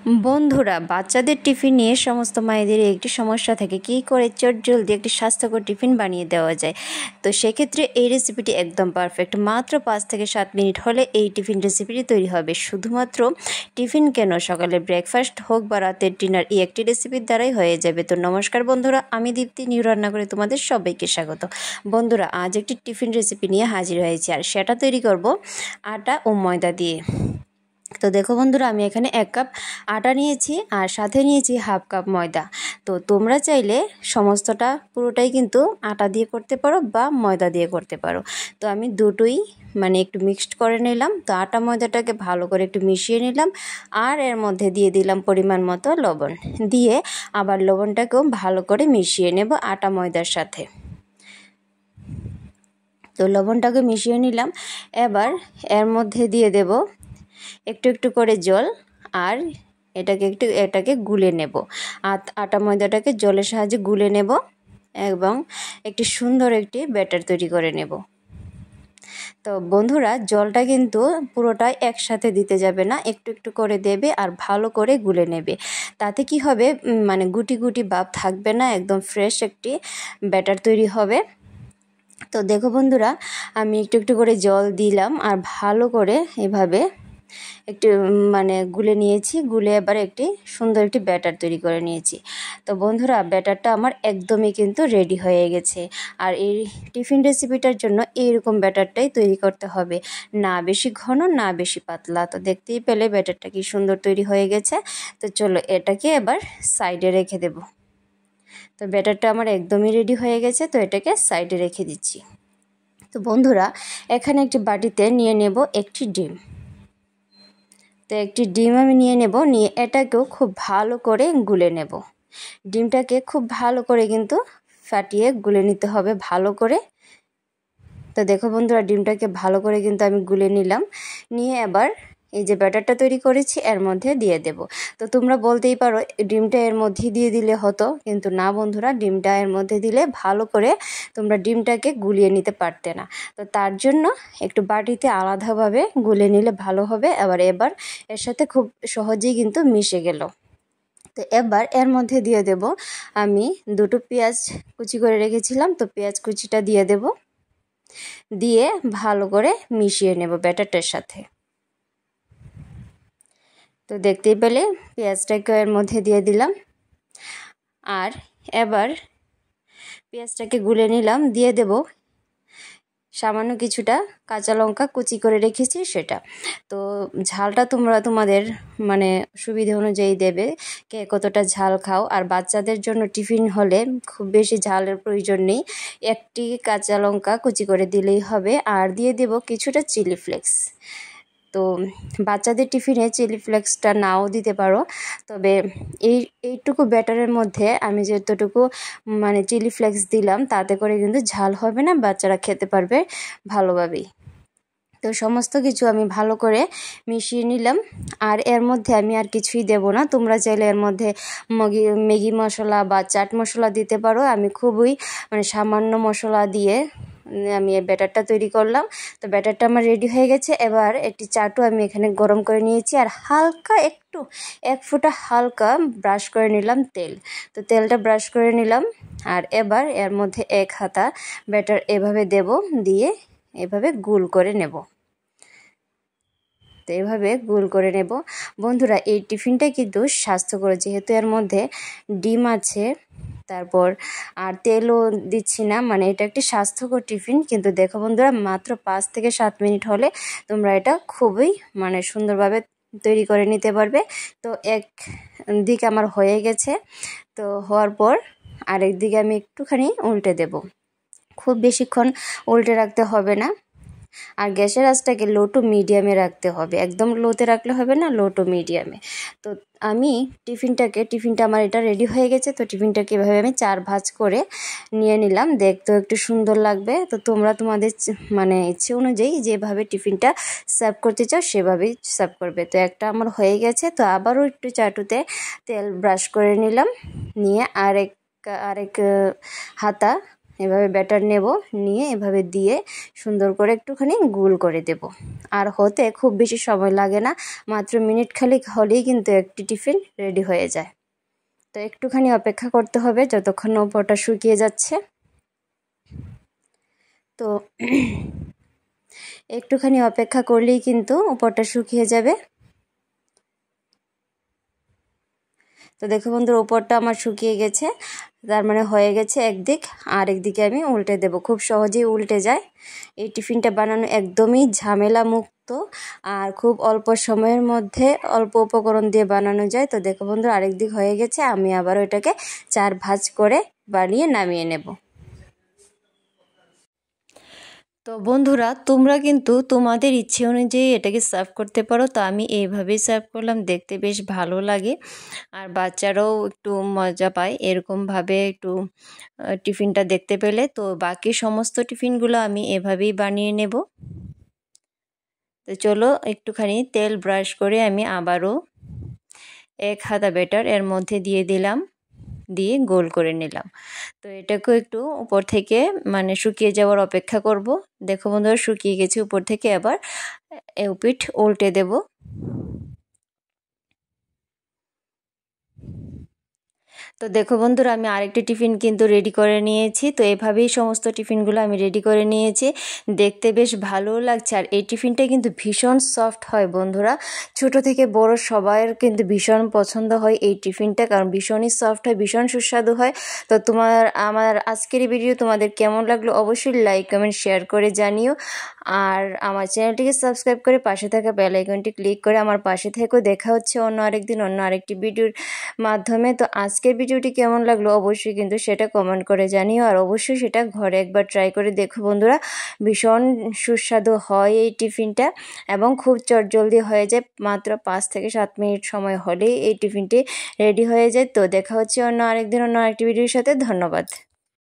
বন্ধুরা, বাচ্চাদের টিফিন নিয়ে সমস্ত মায়েদের একটি সমস্যা থাকে, কী করে চটজলদি একটি স্বাস্থ্যকর টিফিন বানিয়ে দেওয়া যায়। তো সেক্ষেত্রে এই রেসিপিটি একদম পারফেক্ট। মাত্র 5 থেকে 7 মিনিট হলে এই টিফিন রেসিপিটি তৈরি হবে। শুধুমাত্র টিফিন কেন, সকালে ব্রেকফাস্ট হোক বা রাতের ডিনার, এই একটি রেসিপির দ্বারাই হয়ে যাবে। তো নমস্কার বন্ধুরা, আমি দীপ্তি নিউ রান্না করে তোমাদের সবাইকে স্বাগত। বন্ধুরা, আজ একটি টিফিন রেসিপি নিয়ে হাজির হয়েছি, আর সেটা তৈরি করব আটা ও ময়দা দিয়ে। তো দেখো বন্ধুরা, আমি এখানে 1 কাপ আটা নিয়েছি আর সাথে নিয়েছি হাফ কাপ ময়দা। তো তোমরা চাইলে সমস্তটা পুরোটাই কিন্তু আটা দিয়ে করতে পারো বা ময়দা দিয়ে করতে পারো। তো আমি দুটোই একটু মিক্সড করে নিলাম। তো আটা ময়দাটাকে ভালো করে একটু মিশিয়ে নিলাম, আর এর মধ্যে দিয়ে দিলাম পরিমাণ মতো লবণ, দিয়ে আবার লবণটাকেও ভালো করে মিশিয়ে নেব আটা ময়দার সাথে। তো লবণটাকে মিশিয়ে নিলাম। এবার এর মধ্যে দিয়ে দেব একটু একটু করে জল, আর এটাকে গুলে নেব। আটা ময়দাটাকে জলের সাহায্যে গুলে নেব এবং একটি সুন্দর একটি ব্যাটার তৈরি করে নেব। তো বন্ধুরা, জলটা কিন্তু পুরোটাই একসাথে দিতে যাবে না, একটু একটু করে দেবে আর ভালো করে গুলে নেবে। তাতে কি হবে, গুটি গুটি ভাব থাকবে না, একদম ফ্রেশ একটি ব্যাটার তৈরি হবে। তো দেখো বন্ধুরা, আমি একটু একটু করে জল দিলাম আর ভালো করে এভাবে একটু গুলে নিয়েছি। গুলে এবার একটি সুন্দর একটি ব্যাটার তৈরি করে নিয়েছি। তো বন্ধুরা, ব্যাটারটা আমার একদমই কিন্তু রেডি হয়ে গেছে। আর এই টিফিন রেসিপিটার জন্য এইরকম ব্যাটারটাই তৈরি করতে হবে, না বেশি ঘন না বেশি পাতলা। তো দেখতেই পেলে ব্যাটারটা কি সুন্দর তৈরি হয়ে গেছে। তো চলো এটাকে এবার সাইডে রেখে দেব। তো ব্যাটারটা আমার একদমই রেডি হয়ে গেছে, তো এটাকে সাইডে রেখে দিচ্ছি। তো বন্ধুরা, এখানে একটি বাটিতে নিয়ে নেব একটি ডিম। তো একটি ডিম আমি নিয়ে নেব, নিয়ে এটাকেও খুব ভালো করে গুলে নেব। ডিমটাকে খুব ভালো করে কিন্তু ফাটিয়ে গুলে নিতে হবে ভালো করে। তো দেখো বন্ধুরা, ডিমটাকে ভালো করে কিন্তু আমি গুলে নিলাম। নিয়ে এবার এই যে ব্যাটারটা তৈরি করেছি এর মধ্যে দিয়ে দেব। তো তোমরা বলতেই পারো ডিমটা এর মধ্যে দিয়ে দিলে হতো, কিন্তু না বন্ধুরা, ডিমটা এর মধ্যে দিলে ভালো করে তোমরা ডিমটাকে গুলিয়ে নিতে পারতে না। তো তার জন্য একটু বাটিতে আলাদাভাবে গুলে নিলে ভালো হবে। এবার এর সাথে খুব সহজেই কিন্তু মিশে গেল। তো এবার এর মধ্যে দিয়ে দেব আমি 2টো পেঁয়াজ কুচি করে রেখেছিলাম। তো পেঁয়াজ কুচিটা দিয়ে দেব, দিয়ে ভালো করে মিশিয়ে নেব ব্যাটারটার সাথে। তো দেখতেই পেলে পেঁয়াজটাকে এর মধ্যে দিয়ে দিলাম, আর এবার পেঁয়াজটাকে গুলে নিলাম। দিয়ে দেব সামান্য কিছুটা কাঁচা লঙ্কা কুচি করে রেখেছি সেটা। তো ঝালটা তোমরা তোমাদের সুবিধা অনুযায়ী দেবে, কে কতটা ঝাল খাও। আর বাচ্চাদের জন্য টিফিন হলে খুব বেশি ঝালের প্রয়োজন নেই, একটি কাঁচা লঙ্কা কুচি করে দিলেই হবে। আর দিয়ে দেব কিছুটা চিলি ফ্লেক্স। তো বাচ্চাদের টিফিনে চিলি ফ্লেক্সটা নাও দিতে পারো, তবে এইটুকু ব্যাটারের মধ্যে আমি যতটুকু চিলি ফ্লেক্স দিলাম তাতে করে কিন্তু ঝাল হবে না, বাচ্চারা খেতে পারবে ভালোভাবেই। তো সমস্ত কিছু আমি ভালো করে মিশিয়ে নিলাম, আর এর মধ্যে আমি আর কিছুই দেব না। তোমরা চাইলে এর মধ্যে ম্যাগি মশলা বা চাট মশলা দিতে পারো। আমি খুবই সামান্য মশলা দিয়ে আমি এই ব্যাটারটা তৈরি করলাম। তো ব্যাটারটা আমার রেডি হয়ে গেছে। এবার একটি চাটু আমি এখানে গরম করে নিয়েছি, আর হালকা একটু 1 ফোঁটা হালকা ব্রাশ করে নিলাম তেল। তো তেলটা ব্রাশ করে নিলাম, আর এবার এর মধ্যে 1 হাতা ব্যাটার এভাবে দেব, দিয়ে এভাবে গোল করে নেব। তো এভাবে গোল করে নেব। বন্ধুরা, এই টিফিনটা কিন্তু স্বাস্থ্যকর, যেহেতু এর মধ্যে ডিম আছে, তারপর আর তেলও দিচ্ছি না, এটা একটি স্বাস্থ্যকর টিফিন। কিন্তু দেখো বন্ধুরা, মাত্র 5 থেকে 7 মিনিট হলে তোমরা এটা খুবই সুন্দরভাবে তৈরি করে নিতে পারবে। তো এক দিক আমার হয়ে গেছে। তো হওয়ার পর আরেক দিকে আমি একটুখানি উল্টে দেব। খুব বেশিক্ষণ উল্টে রাখতে হবে না, আর গ্যাসের আঁচটাকে লো টু মিডিয়ামে রাখতে হবে, একদম লোতে রাখলে হবে না, লো টু মিডিয়ামে। তো আমি টিফিনটা আমার এটা রেডি হয়ে গেছে। তো টিফিনটাকে এভাবে আমি 4 ভাঁজ করে নিয়ে নিলাম, দেখতেও একটু সুন্দর লাগবে। তো তোমরা তোমাদের ইচ্ছে অনুযায়ী যেভাবে টিফিনটা সার্ভ করতে চাও সেভাবেই সার্ভ করবে। তো একটা আমার হয়ে গেছে। তো আবারও একটু চাটুতে তেল ব্রাশ করে নিলাম, নিয়ে আরেক হাতা এভাবে ব্যাটার নেব, নিয়ে এভাবে দিয়ে সুন্দর করে একটুখানি গোল করে দেব। আর হতে খুব বেশি সময় লাগে না, মাত্র মিনিট খানেক হলেই কিন্তু একটি টিফিন রেডি হয়ে যায়। তো একটুখানি অপেক্ষা করতে হবে যতক্ষণ না উপরটা শুকিয়ে যাচ্ছে। তো একটুখানি অপেক্ষা করলেই কিন্তু উপরটা শুকিয়ে যাবে। তো দেখো বন্ধুরা, উপরটা আমার শুকিয়ে গেছে, তার মানে হয়ে গেছে একদিক। আর একদিকে আমি উল্টে দেব, খুব সহজেই উল্টে যায়। এই টিফিনটা বানানো একদমই ঝামেলা মুক্ত আর খুব অল্প সময়ের মধ্যে অল্প উপকরণ দিয়ে বানানো যায়। তো দেখো বন্ধুরা, আরেক দিক হয়ে গেছে, আমি আবারও এটাকে 4 ভাঁজ করে বানিয়ে নামিয়ে নেব। তো বন্ধুরা, তোমরা কিন্তু তোমাদের ইচ্ছে অনুযায়ী এটাকে সার্ভ করতে পারো। তো আমি এইভাবেই সার্ভ করলাম, দেখতে বেশ ভালো লাগে আর বাচ্চারাও একটু মজা পায় এরকমভাবে একটু টিফিনটা দেখতে পেলে। তো বাকি সমস্ত টিফিনগুলো আমি এভাবেই বানিয়ে নেব। তো চলো, একটুখানি তেল ব্রাশ করে আমি আবারও 1 হাতা ব্যাটার এর মধ্যে দিয়ে দিলাম, দিয়ে গোল করে নিলাম। তো এটাকেও একটু উপর থেকে মানে শুকিয়ে যাওয়ার অপেক্ষা করব। দেখো বন্ধুরা, শুকিয়ে গেছে উপর থেকে। আবার এপিঠ উল্টে দেব। তো দেখো বন্ধুরা, আমি আরেকটি টিফিন কিন্তু রেডি করে নিয়েছি। তো এভাবেই সমস্ত টিফিনগুলো আমি রেডি করে নিয়েছি, দেখতে বেশ ভালো লাগছে। আর এই টিফিনটা কিন্তু ভীষণ সফট হয় বন্ধুরা, ছোট থেকে বড় সবার কিন্তু ভীষণ পছন্দ হয় এই টিফিনটা, কারণ ভীষণই সফট হয়, ভীষণ সুস্বাদু হয়। তো আমার আজকের এই ভিডিও তোমাদের কেমন লাগলো অবশ্যই লাইক কমেন্ট শেয়ার করে জানিও। আর আমার চ্যানেলটিকে সাবস্ক্রাইব করে পাশে থাকা বেল আইকনটি ক্লিক করে আমার পাশে থেকেও। দেখা হচ্ছে অন্য আরেকদিন অন্য আরেকটি ভিডিওর মাধ্যমে। তো আজকের ভিডিওটি কেমন লাগলো অবশ্যই কিন্তু সেটা কমেন্ট করে জানিও, আর অবশ্যই সেটা ঘরে একবার ট্রাই করে দেখো বন্ধুরা, ভীষণ সুস্বাদু হয় এই টিফিনটা এবং খুব চটজলদি হয়ে যায়। মাত্র 5 থেকে 7 মিনিট সময় হলেই এই টিফিনটি রেডি হয়ে যায়। তো দেখা হচ্ছে অন্য আরেকদিন অন্য আরেকটি ভিডিওর সাথে। ধন্যবাদ।